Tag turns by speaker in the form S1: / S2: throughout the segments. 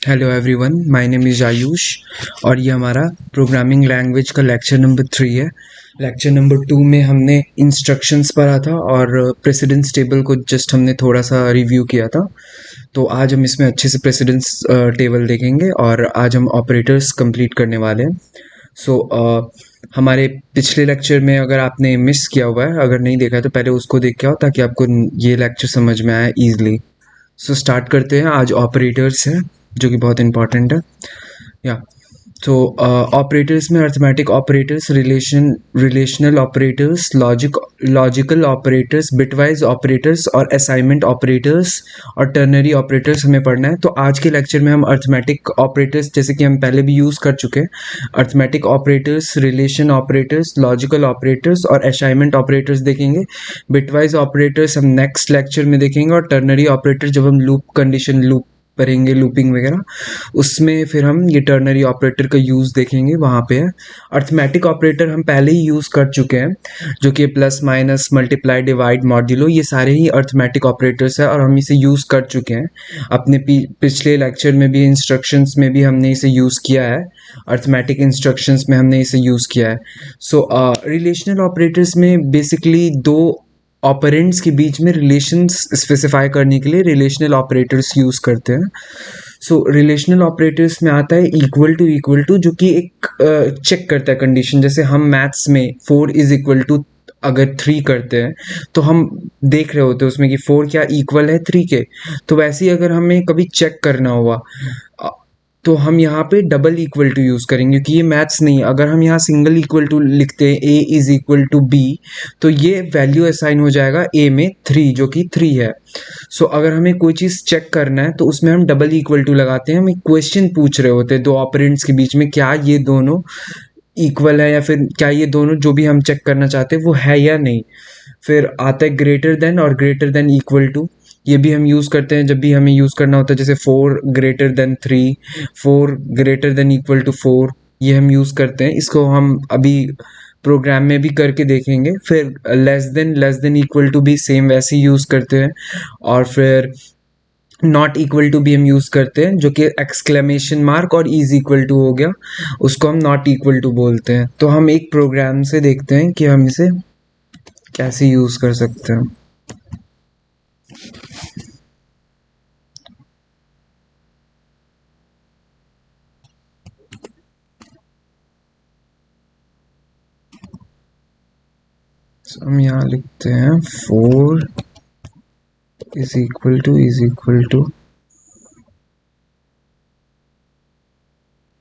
S1: Hello everyone, my name is Ayush और ये हमारा प्रोग्रामिंग लैंग्वेज का लेक्चर नंबर 3 है। लेक्चर नंबर 2 में हमने इंस्ट्रक्शंस पढ़ा था और प्रेसिडेंस टेबल को जस्ट हमने थोड़ा सा रिव्यू किया था। तो आज हम इसमें अच्छे से प्रेसिडेंस टेबल देखेंगे और आज हम ऑपरेटर्स कंप्लीट करने वाले हैं। हमारे पिछले लेक्चर में अगर आपने मिस किया हुआ है, अगर नहीं देखा है तो पहले उसको देख के आओ ताकि आपको ये लेक्चर समझ में आए ईजिली। स्टार्ट करते हैं। आज ऑपरेटर्स है जो कि बहुत इंपॉर्टेंट है। या तो ऑपरेटर्स में arithmetic operators, relational operators, logical operators, bitwise operators और असाइनमेंट ऑपरेटर्स और टर्नरी ऑपरेटर्स हमें पढ़ना है। तो आज के लेक्चर में हम अर्थमेटिक ऑपरेटर्स, जैसे कि हम पहले भी यूज़ कर चुके हैं, arithmetic operators, relation operators, logical operators और असाइनमेंट ऑपरेटर्स देखेंगे। बिटवाइज ऑपरेटर्स हम नेक्स्ट लेक्चर में देखेंगे और टर्नरी ऑपरेटर जब हम लूप कंडीशन लूप करेंगे, लूपिंग वगैरह, उसमें फिर हम ये टर्नरी ऑपरेटर का यूज़ देखेंगे, वहाँ पे है। अर्थमेटिक ऑपरेटर हम पहले ही यूज़ कर चुके हैं, जो कि plus minus multiply divide modulo, ये सारे ही अर्थमेटिक ऑपरेटर्स है और हम इसे यूज़ कर चुके हैं अपने पिछले लेक्चर में भी। इंस्ट्रक्शंस में भी हमने इसे यूज़ किया है, अर्थमेटिक इंस्ट्रक्शंस में हमने इसे यूज़ किया है। रिलेशनल ऑपरेटर्स में बेसिकली दो ऑपरेंड्स के बीच में रिलेशंस स्पेसिफाई करने के लिए रिलेशनल ऑपरेटर्स यूज़ करते हैं। रिलेशनल ऑपरेटर्स में आता है इक्वल टू, जो कि एक चेक करता है कंडीशन। जैसे हम मैथ्स में 4 इज इक्वल टू अगर 3 करते हैं तो हम देख रहे होते हैं उसमें कि 4 क्या इक्वल है 3 के। तो वैसे ही अगर हमें कभी चेक करना हुआ तो हम यहाँ पे डबल इक्वल टू यूज़ करेंगे, क्योंकि ये मैथ्स नहीं। अगर हम यहाँ सिंगल इक्वल टू लिखते हैं, A is equal to b, तो ये वैल्यू असाइन हो जाएगा ए में 3, जो कि 3 है। अगर हमें कोई चीज़ चेक करना है तो उसमें हम डबल इक्वल टू लगाते हैं। हम एक क्वेश्चन पूछ रहे होते हैं दो ऑपरेंड्स के बीच में, क्या ये दोनों इक्वल है या फिर क्या ये दोनों जो भी हम चेक करना चाहते हैं वो है या नहीं। फिर आता है ग्रेटर देन और ग्रेटर देन इक्वल टू। ये भी हम यूज़ करते हैं जब भी हमें यूज़ करना होता है, जैसे 4 greater than 3, 4 greater than equal to 4, ये हम यूज़ करते हैं। इसको हम अभी प्रोग्राम में भी करके देखेंगे। फिर लेस देन इक्वल टू भी सेम वैसे ही यूज़ करते हैं। और फिर नॉट इक्वल टू भी हम यूज़ करते हैं, जो कि एक्सक्लेमेशन मार्क और इज इक्वल टू हो गया, उसको हम नॉट इक्वल टू बोलते हैं। तो हम एक प्रोग्राम से देखते हैं कि हम इसे कैसे यूज़ कर सकते हैं। हम यहाँ लिखते हैं 4 इज इक्वल टू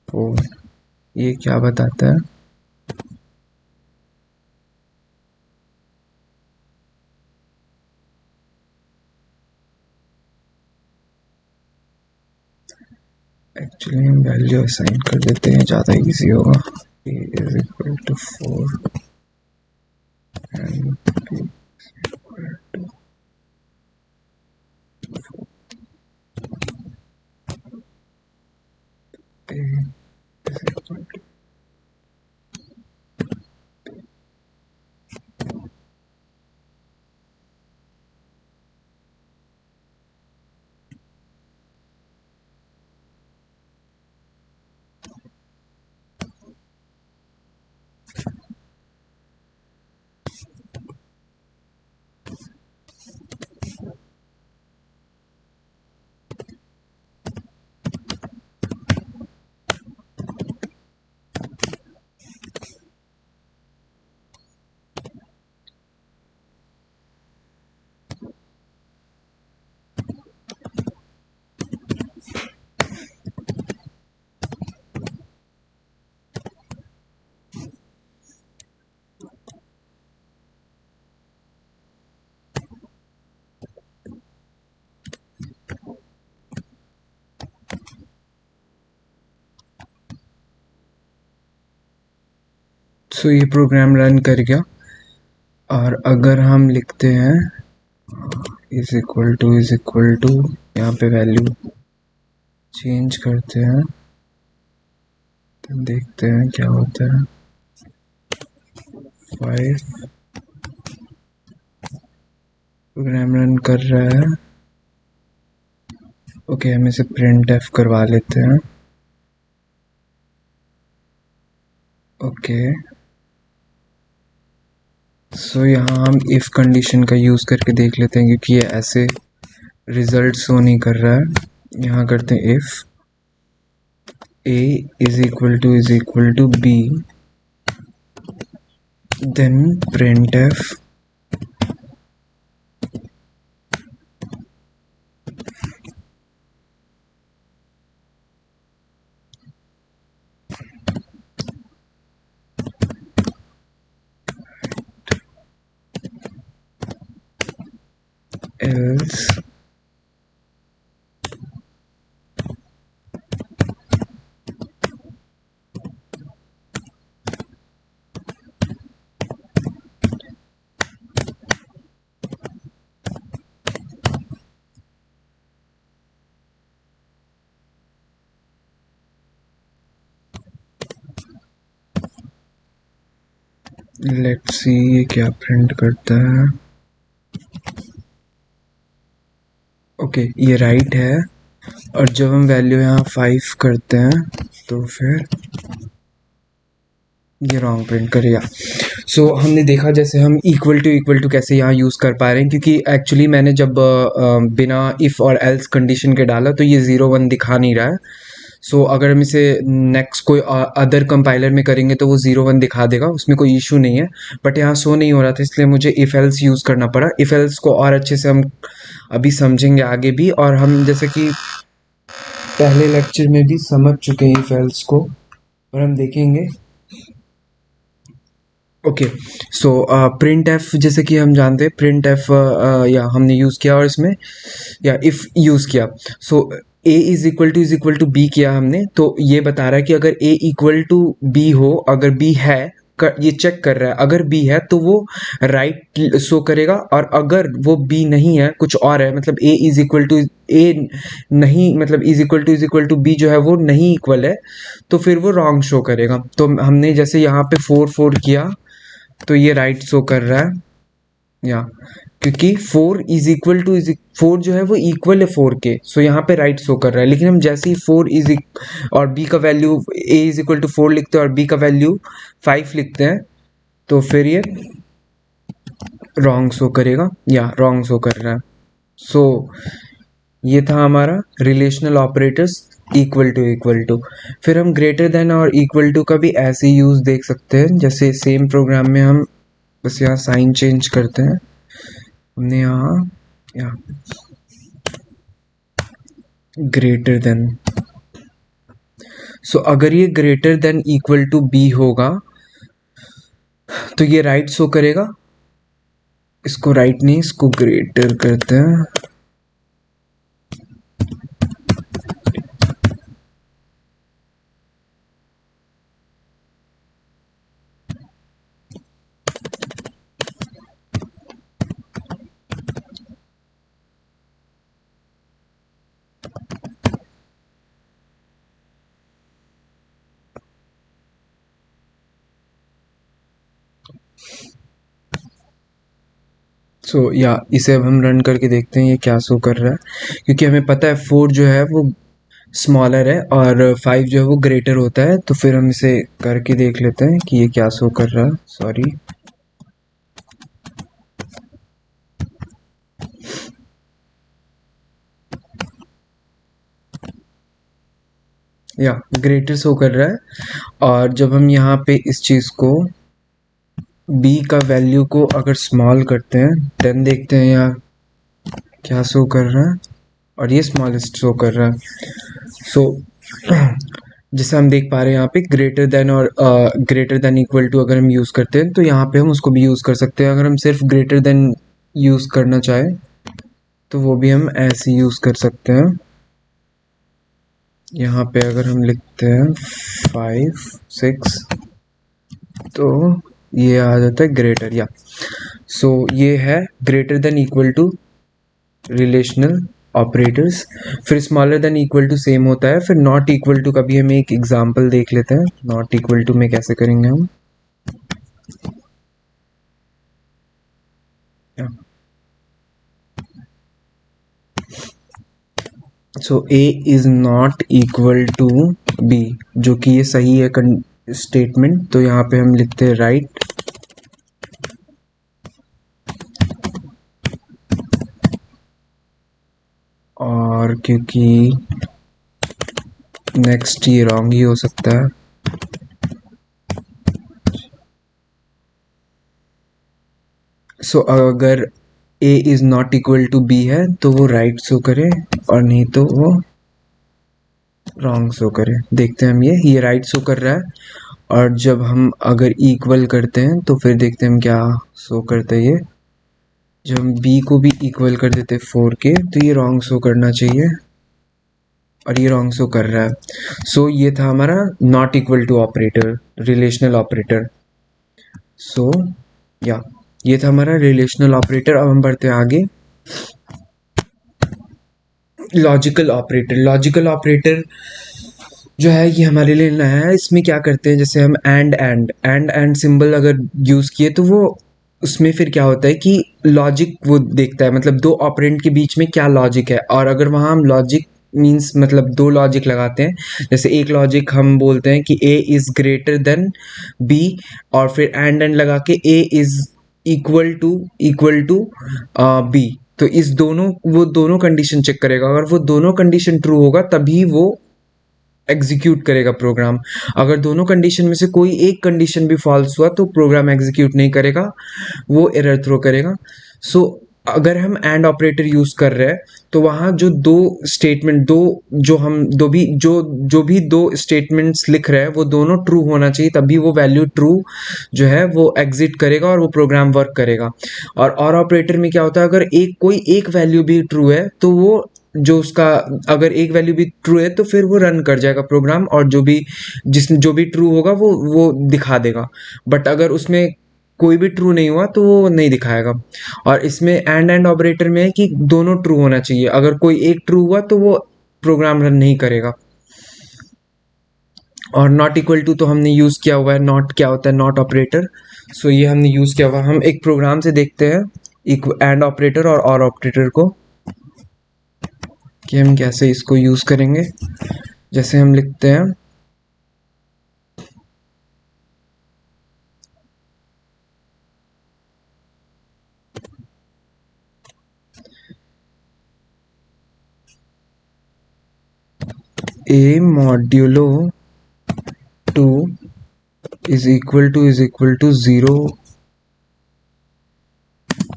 S1: 4। ये क्या बताता है? एक्चुअली हम वैल्यू असाइन कर देते हैं, ज़्यादा इजी होगा। a is equal to 4 and b equal to a is equal to. ये प्रोग्राम रन कर गया। और अगर हम लिखते हैं इज इक्वल टू, यहाँ पे वैल्यू चेंज करते हैं तो देखते हैं क्या होता है। 5 प्रोग्राम रन कर रहा है। ओके, हम इसे प्रिंट एफ करवा लेते हैं। ओके, सो यहाँ हम इफ़ कंडीशन का यूज़ करके देख लेते हैं, क्योंकि ये ऐसे रिजल्ट शो नहीं कर रहा है। यहाँ करते हैं if a is equal to b, then printf else let's see ये क्या प्रिंट करता है। ओके, ये राइट है, और जब हम वैल्यू यहाँ 5 करते हैं तो फिर ये रॉन्ग प्रिंट करेगा। सो हमने देखा जैसे हम इक्वल टू कैसे यहाँ यूज़ कर पा रहे हैं, क्योंकि एक्चुअली मैंने जब बिना इफ़ और एल्स कंडीशन के डाला तो ये 0 1 दिखा नहीं रहा है। सो अगर हम इसे नेक्स्ट कोई अदर कंपाइलर में करेंगे तो वो 0 1 दिखा देगा, उसमें कोई इशू नहीं है। बट यहाँ शो नहीं हो रहा था, इसलिए मुझे इफ़ एल्स यूज़ करना पड़ा। इफ़ एल्स को और अच्छे से हम अभी समझेंगे आगे भी, और हम जैसे कि पहले लेक्चर में भी समझ चुके हैं इफ़ एल्स को, और हम देखेंगे। ओके, सो प्रिंट एफ, जैसे कि हम जानते हैं प्रिंट एफ या हमने यूज़ किया, और इसमें या इफ़ यूज़ किया। सो A is equal to B किया हमने, तो ये बता रहा है कि अगर ए इक्वल टू बी हो, अगर बी है, ये चेक कर रहा है, अगर बी है तो वो राइट शो करेगा, और अगर वो बी नहीं है, कुछ और है, मतलब ए इज इक्वल टू ए नहीं, मतलब इज इक्वल टू बी जो है वो नहीं इक्वल है, तो फिर वो रॉन्ग शो करेगा। तो हमने जैसे यहाँ पे 4 4 किया तो ये राइट शो कर रहा है, या क्योंकि 4 इज इक्वल टू 4 जो है वो इक्वल है 4 के, सो यहाँ पे राइट शो कर रहा है। लेकिन हम जैसे ही 4 और बी का value a is equal to 4 लिखते हैं और बी का वैल्यू 5 लिखते हैं, तो फिर ये रॉन्ग शो करेगा, या रॉन्ग शो कर रहा है। सो ये था हमारा रिलेशनल ऑपरेटर्स इक्वल टू। फिर हम ग्रेटर देन और इक्वल टू का भी ऐसे यूज़ देख सकते हैं, जैसे सेम प्रोग्राम में हम बस यहाँ साइन चेंज करते हैं। हमने यहाँ ग्रेटर देन, सो अगर ये greater than equal to b होगा तो ये राइट शो करेगा। इसको राइट नहीं, इसको ग्रेटर करते हैं। सो या इसे अब हम रन करके देखते हैं ये क्या शो कर रहा है, क्योंकि हमें पता है 4 जो है वो स्मॉलर है और 5 जो है वो ग्रेटर होता है। तो फिर हम इसे करके देख लेते हैं कि ये क्या शो कर रहा है। सॉरी, या ग्रेटर शो कर रहा है। और जब हम यहाँ पे इस चीज़ को b का वैल्यू को अगर स्मॉल करते हैं, देन देखते हैं यहाँ क्या शो कर रहा है, और ये स्मॉलेस्ट शो कर रहा है। सो जैसे हम देख पा रहे हैं यहाँ पे ग्रेटर देन और ग्रेटर देन इक्वल टू अगर हम यूज़ करते हैं तो यहाँ पे हम उसको भी यूज़ कर सकते हैं। अगर हम सिर्फ ग्रेटर देन यूज़ करना चाहें तो वो भी हम ऐसे यूज़ कर सकते हैं। यहाँ पे अगर हम लिखते हैं 5 6 तो ये आ जाता है ग्रेटर, या सो ये है greater than equal to relational operators. फिर smaller than equal to same होता है। फिर नॉट इक्वल टू का भी हम एक एग्जांपल देख लेते हैं। नॉट इक्वल टू में कैसे करेंगे हम, so A is not equal to B, जो कि ये सही है स्टेटमेंट, तो यहाँ पे हम लिखते हैं राइट और क्योंकि नेक्स्ट ये रॉन्ग ही हो सकता है, सो अगर A is not equal to B है तो वो राइट शो करे और नहीं तो वो रॉन्ग शो करे। देखते हैं हम, ये राइट शो कर रहा है, और जब हम अगर इक्वल करते हैं तो फिर देखते हैं हम क्या शो करते हैं। ये जब हम बी को भी इक्वल कर देते 4 के तो ये रॉन्ग शो करना चाहिए, और ये रॉन्ग शो कर रहा है। सो ये था हमारा not equal to operator, relational operator. So या ये था हमारा रिलेशनल ऑपरेटर। अब हम बढ़ते हैं आगे, लॉजिकल ऑपरेटर। लॉजिकल ऑपरेटर जो है ये हमारे लिए नया है। इसमें क्या करते हैं, जैसे हम एंड सिंबल अगर यूज़ किए तो वो उसमें फिर क्या होता है कि लॉजिक वो देखता है, मतलब दो ऑपरेंड के बीच में क्या लॉजिक है। और अगर वहाँ हम लॉजिक मीन्स मतलब दो लॉजिक लगाते हैं, जैसे एक लॉजिक हम बोलते हैं कि a is greater than b, और फिर एंड लगा के a is equal to b, तो इस दोनों वो दोनों कंडीशन चेक करेगा। अगर वो दोनों कंडीशन ट्रू होगा तभी वो एग्जीक्यूट करेगा प्रोग्राम। अगर दोनों कंडीशन में से कोई एक कंडीशन भी फॉल्स हुआ तो प्रोग्राम एग्जीक्यूट नहीं करेगा, वो एरर थ्रो करेगा। सो अगर हम एंड ऑपरेटर यूज कर रहे हैं तो वहाँ जो दो स्टेटमेंट दो जो हम दो भी जो भी दो स्टेटमेंट्स लिख रहे हैं वो दोनों ट्रू होना चाहिए, तभी वो वैल्यू ट्रू जो है वो एग्जिट करेगा और वो प्रोग्राम वर्क करेगा। और ऑपरेटर में क्या होता है, अगर कोई एक वैल्यू भी ट्रू है तो वो जो उसका अगर एक वैल्यू भी ट्रू है तो फिर वो रन कर जाएगा प्रोग्राम, और जो भी ट्रू होगा वो दिखा देगा। बट अगर उसमें कोई भी ट्रू नहीं हुआ तो वो नहीं दिखाएगा। और इसमें एंड ऑपरेटर में है कि दोनों ट्रू होना चाहिए, अगर कोई एक ट्रू हुआ तो वो प्रोग्राम रन नहीं करेगा। और नॉट इक्वल टू तो हमने यूज़ किया हुआ है, नॉट क्या होता है, नॉट ऑपरेटर। सो ये हमने यूज़ किया हुआ है। हम एक प्रोग्राम से देखते हैं एंड ऑपरेटर और ऑपरेटर को कि हम कैसे इसको यूज़ करेंगे। जैसे हम लिखते हैं a modulo 2 is equal to 0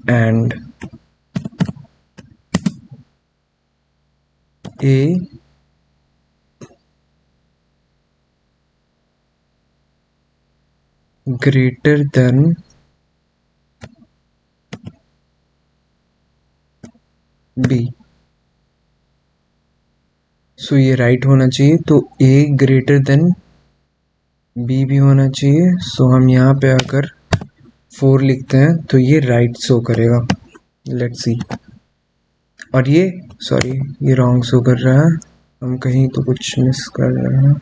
S1: and a greater than b। सो ये राइट होना चाहिए, तो a ग्रेटर देन b भी होना चाहिए। सो हम यहाँ पे अगर 4 लिखते हैं तो ये राइट शो करेगा। Let's see. और ये सॉरी ये रॉन्ग शो कर रहा है, हम कहीं तो कुछ मिस कर रहे हैं।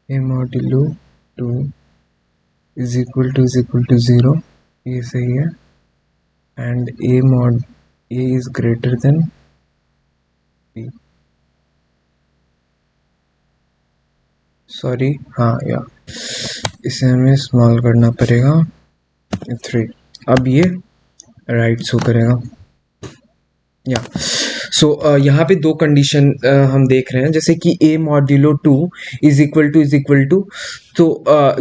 S1: a modulo 2 is equal to 0, ये सही है। And a is greater than b, sorry हाँ या इसे हमें स्मॉल करना पड़ेगा 3। अब ये राइट शो करेगा या। सो यहाँ पे दो कंडीशन हम देख रहे हैं, जैसे कि a modulo 2 is equal to तो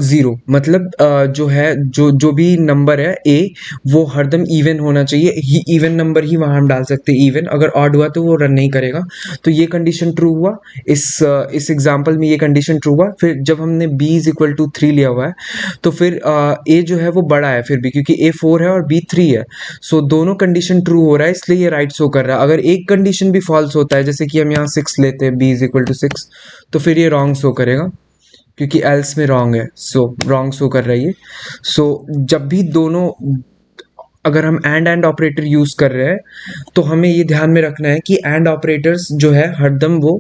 S1: 0, मतलब जो है जो भी नंबर है a वो हरदम इवन होना चाहिए। इवन नंबर ही वहाँ हम डाल सकते हैं इवन, अगर ऑड हुआ तो वो रन नहीं करेगा। तो ये कंडीशन ट्रू हुआ, इस एग्जांपल में ये कंडीशन ट्रू हुआ। फिर जब हमने b इज इक्वल टू 3 लिया हुआ है तो फिर a जो है वो बड़ा है फिर भी, क्योंकि a 4 है और b 3 है। सो दोनों कंडीशन ट्रू हो रहा है, इसलिए ये राइट शो कर रहा है। अगर एक कंडीशन भी फॉल्स होता है, जैसे कि हम यहाँ 6 लेते हैं, b इज इक्वल टू 6, तो फिर ये रॉन्ग शो करेगा क्योंकि एल्स में रॉन्ग है। सो रॉन्ग शो कर रही है। सो जब भी दोनों अगर हम एंड ऑपरेटर यूज कर रहे हैं तो हमें ये ध्यान में रखना है कि एंड ऑपरेटर्स जो है हरदम वो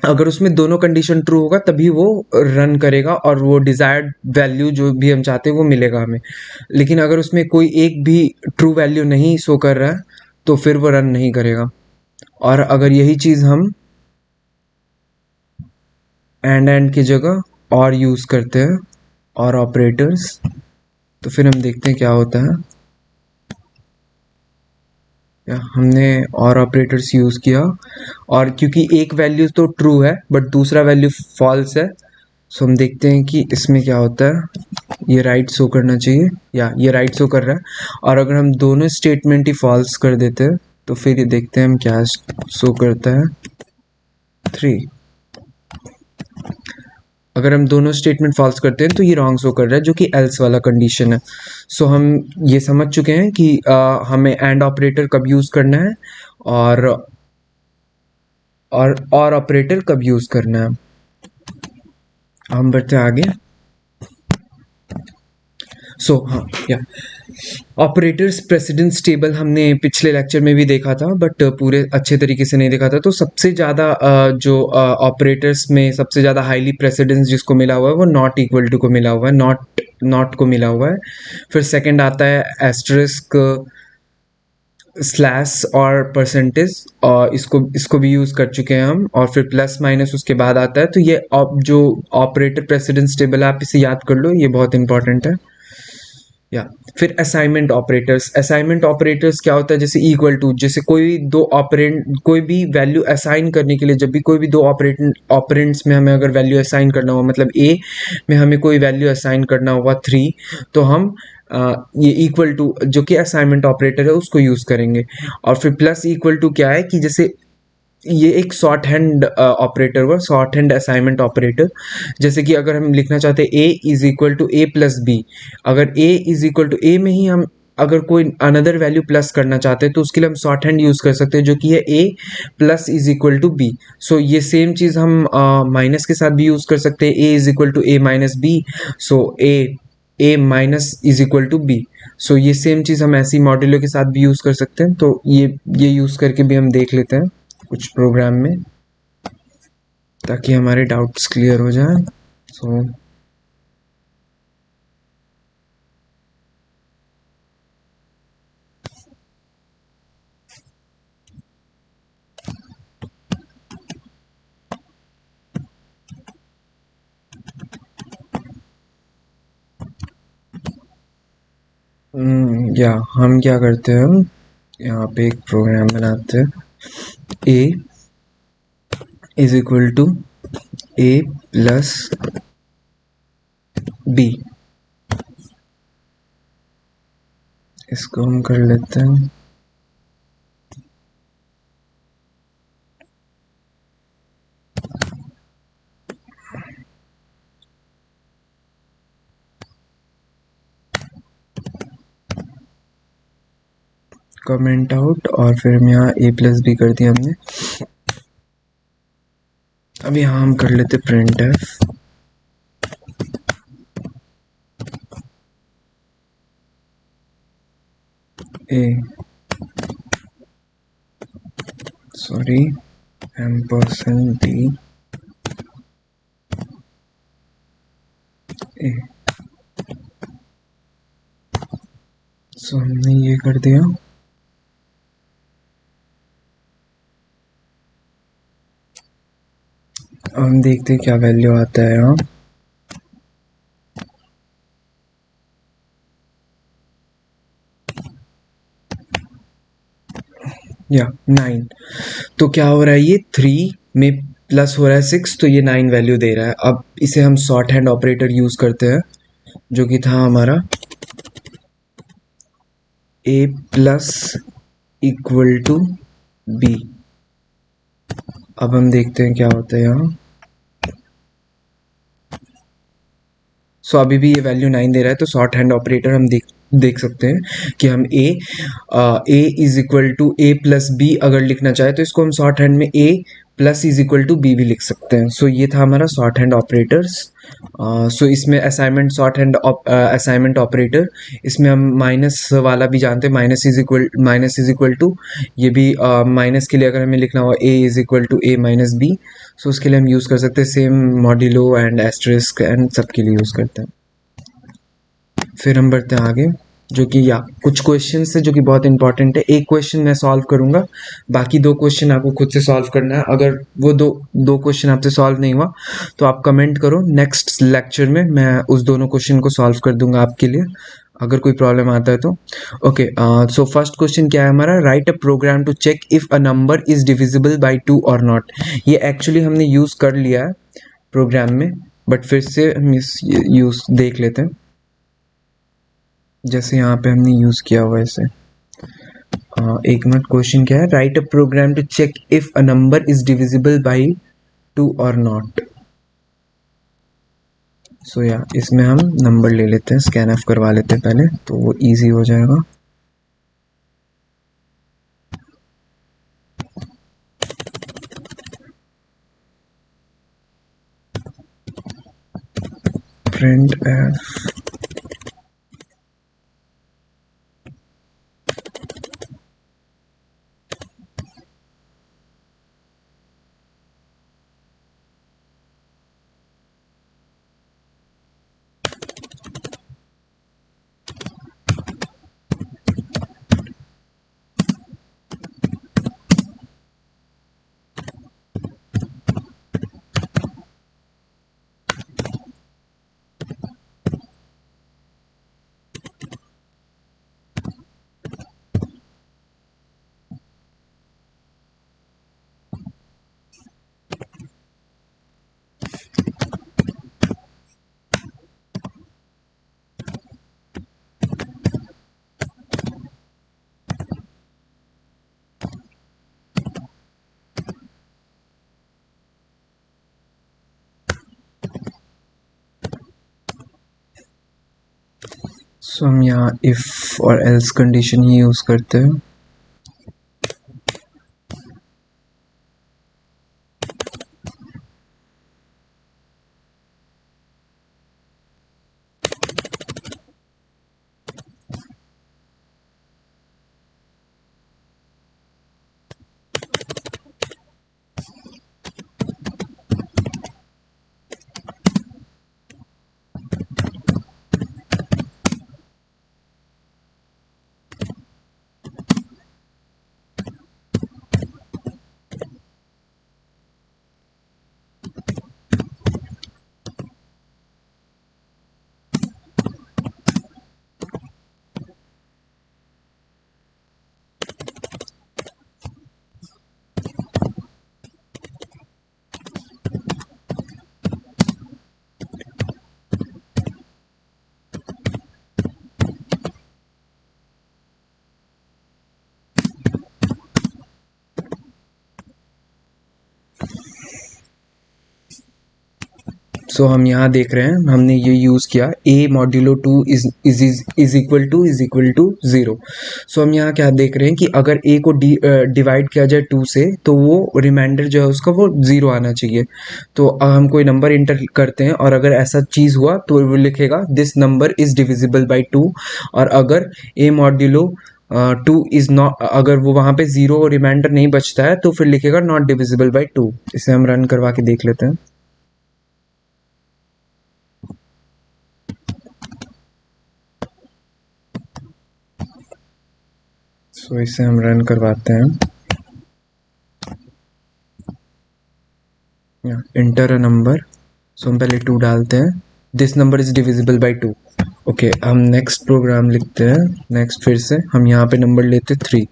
S1: अगर उसमें दोनों कंडीशन ट्रू होगा तभी वो रन करेगा और वो डिजायर्ड वैल्यू जो भी हम चाहते हैं वो मिलेगा हमें। लेकिन अगर उसमें कोई एक भी ट्रू वैल्यू नहीं शो कर रहा है तो फिर वो रन नहीं करेगा। और अगर यही चीज़ हम एंड की जगह और यूज़ करते हैं और ऑपरेटर्स, तो फिर हम देखते हैं क्या होता है। या हमने और ऑपरेटर्स यूज़ किया, और क्योंकि एक वैल्यू तो ट्रू है बट दूसरा वैल्यू फॉल्स है, सो हम देखते हैं कि इसमें क्या होता है। ये राइट शो करना चाहिए, या ये राइट शो कर रहा है। और अगर हम दोनों स्टेटमेंट ही फॉल्स कर देते हैं तो फिर ये देखते हैं हम क्या शो करता है, 3। अगर हम दोनों स्टेटमेंट फॉल्स करते हैं तो ये रॉन्ग शो कर रहा है, जो कि एल्स वाला कंडीशन है। सो हम ये समझ चुके हैं कि हमें एंड ऑपरेटर कब यूज़ करना है और और ऑपरेटर कब यूज़ करना है। हम बढ़ते हैं आगे। सो हाँ, या ऑपरेटर्स प्रेसिडेंस टेबल हमने पिछले लेक्चर में भी देखा था, बट पूरे अच्छे तरीके से नहीं देखा था। तो सबसे ज़्यादा जो ऑपरेटर्स में सबसे ज़्यादा हाईली प्रेसिडेंस जिसको मिला हुआ है वो नॉट इक्वल टू को मिला हुआ है, नॉट को मिला हुआ है। फिर सेकंड आता है एस्टरिस्क, स्लैश और परसेंटेज, और इसको भी यूज़ कर चुके हैं हम। और फिर प्लस माइनस उसके बाद आता है। तो ये जो ऑपरेटर प्रेसिडेंस टेबल है आप इसे याद कर लो, ये बहुत इंपॉर्टेंट है। या फिर असाइनमेंट ऑपरेटर्स क्या होता है, जैसे इक्वल टू, जैसे कोई भी वैल्यू असाइन करने के लिए, जब भी कोई भी दो ऑपरेंड्स में हमें अगर वैल्यू असाइन करना हो, मतलब ए में हमें कोई वैल्यू असाइन करना होगा 3, तो हम ये इक्वल टू जो कि असाइनमेंट ऑपरेटर है उसको यूज़ करेंगे। और फिर प्लस इक्वल टू क्या है कि जैसे ये एक शॉर्ट हैंड ऑपरेटर हुआ, शॉर्ट हैंड असाइनमेंट ऑपरेटर। जैसे कि अगर हम लिखना चाहते हैं A is equal to A plus B, अगर A is equal to A में ही हम अगर कोई अनदर वैल्यू प्लस करना चाहते हैं तो उसके लिए हम शॉर्ट हैंड यूज़ कर सकते हैं, जो कि है A plus is equal to B. So ये सेम चीज़ हम माइनस के साथ भी यूज़ कर सकते हैं, A is equal to A minus B, so A minus is equal to B. So ये सेम चीज़ हम ऐसी मॉड्यूलो के साथ भी यूज़ कर सकते हैं। तो ये यूज़ करके भी हम देख लेते हैं कुछ प्रोग्राम में, ताकि हमारे डाउट्स क्लियर हो जाए। सो या हम क्या करते हैं, यहाँ पे एक प्रोग्राम बनाते हैं, A is equal to A plus B. इसको हम कर लेते हैं कमेंट आउट, और फिर हम यहाँ ए प्लस बी कर दिया हमने। अब यहाँ हम कर लेते print F, A sorry ampersand D A. So हमने ये कर दिया। हम देखते हैं क्या वैल्यू आता है यहाँ। या 9। तो क्या हो रहा है, ये 3 में प्लस हो रहा है 6, तो ये 9 वैल्यू दे रहा है। अब इसे हम शॉर्ट हैंड ऑपरेटर यूज करते हैं, जो कि था हमारा ए प्लस इक्वल टू बी। अब हम देखते हैं क्या होता है यहाँ। सो अभी भी ये वैल्यू 9 दे रहा है, तो शॉर्ट हैंड ऑपरेटर हम देख सकते हैं कि हम A is equal to A plus B अगर लिखना चाहे तो इसको हम शॉर्ट हैंड में A plus is equal to B भी लिख सकते हैं। सो ये था हमारा शॉर्ट हैंड ऑपरेटर्स। सो इसमें assignment short hand assignment operator, इसमें हम माइनस वाला भी जानते हैं, माइनस इज इक्वल टू, ये भी माइनस के लिए अगर हमें लिखना हो A is equal to A minus B, so उसके लिए हम यूज़ कर सकते हैं same modulo and asterisk and सब के लिए यूज़ करते हैं। फिर हम बढ़ते हैं आगे। जो कि या कुछ क्वेश्चन है जो कि बहुत इंपॉर्टेंट है। एक क्वेश्चन मैं सॉल्व करूंगा, बाकी 2 क्वेश्चन आपको खुद से सॉल्व करना है। अगर वो दो क्वेश्चन आपसे सॉल्व नहीं हुआ तो आप कमेंट करो, नेक्स्ट लेक्चर में मैं उस दोनों क्वेश्चन को सॉल्व कर दूंगा आपके लिए, अगर कोई प्रॉब्लम आता है तो। ओके, सो फर्स्ट क्वेश्चन क्या है हमारा, write a program to check if a number is divisible by 2 और नॉट। ये एक्चुअली हमने यूज़ कर लिया है प्रोग्राम में, बट फिर से हम इस यूज़ देख लेते हैं, जैसे यहाँ पे हमने यूज़ किया हुआ ऐसे। एक मिनट, क्वेश्चन क्या है, write a program to check if a number is divisible by 2 और नॉट। सो या इसमें हम नंबर ले लेते हैं, स्कैन ऑफ करवा लेते हैं पहले, तो वो इजी हो जाएगा। प्रिंट एफ सो हम यहाँ इफ और एल्स कंडीशन ही यूज़ करते हैं। सो हम यहाँ देख रहे हैं, हमने ये यूज़ किया a modulo 2 is equal to 0। So हम यहाँ क्या देख रहे हैं कि अगर a को डिवाइड किया जाए 2 से तो वो रिमाइंडर जो है उसका वो 0 आना चाहिए। तो हम कोई नंबर इंटर करते हैं और अगर ऐसा चीज़ हुआ तो वो लिखेगा this number is divisible by 2। और अगर a मॉड्यूलो 2 इज़ नॉट, अगर वो वहाँ पे 0 रिमाइंडर नहीं बचता है तो फिर लिखेगा नॉट डिविजिबल बाई 2। इसे हम रन करवा के देख लेते हैं। सो इसे हम रन करवाते हैं। इंटर अ नंबर, सो हम पहले 2 डालते हैं, this number is divisible by 2। Okay, हम नेक्स्ट प्रोग्राम लिखते हैं। नेक्स्ट फिर से हम यहाँ पे नंबर लेते 3,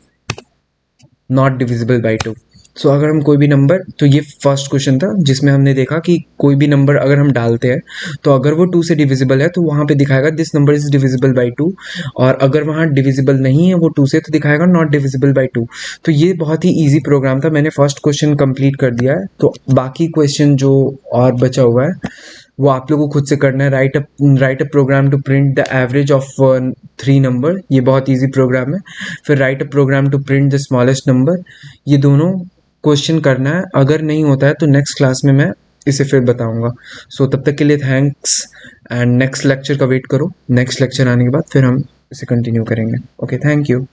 S1: नॉट डिविजिबल बाय 2। सो अगर हम कोई भी नंबर, तो ये फर्स्ट क्वेश्चन था जिसमें हमने देखा कि कोई भी नंबर अगर हम डालते हैं तो अगर वो 2 से डिविजिबल है तो वहाँ पे दिखाएगा this number is divisible by 2, और अगर वहाँ डिविजिबल नहीं है वो 2 से तो दिखाएगा नॉट डिविजिबल बाय 2। तो ये बहुत ही ईजी प्रोग्राम था, मैंने फर्स्ट क्वेश्चन कंप्लीट कर दिया है। तो बाकी क्वेश्चन जो और बचा हुआ है वो आप लोगों को खुद से करना है। Write a program to print the average of 3 number, ये बहुत इजी प्रोग्राम है। फिर write a program to print the smallest number, ये दोनों क्वेश्चन करना है। अगर नहीं होता है तो नेक्स्ट क्लास में मैं इसे फिर बताऊंगा। सो तब तक के लिए थैंक्स, एंड नेक्स्ट लेक्चर का वेट करो। नेक्स्ट लेक्चर आने के बाद फिर हम इसे कंटिन्यू करेंगे। Okay, thank you.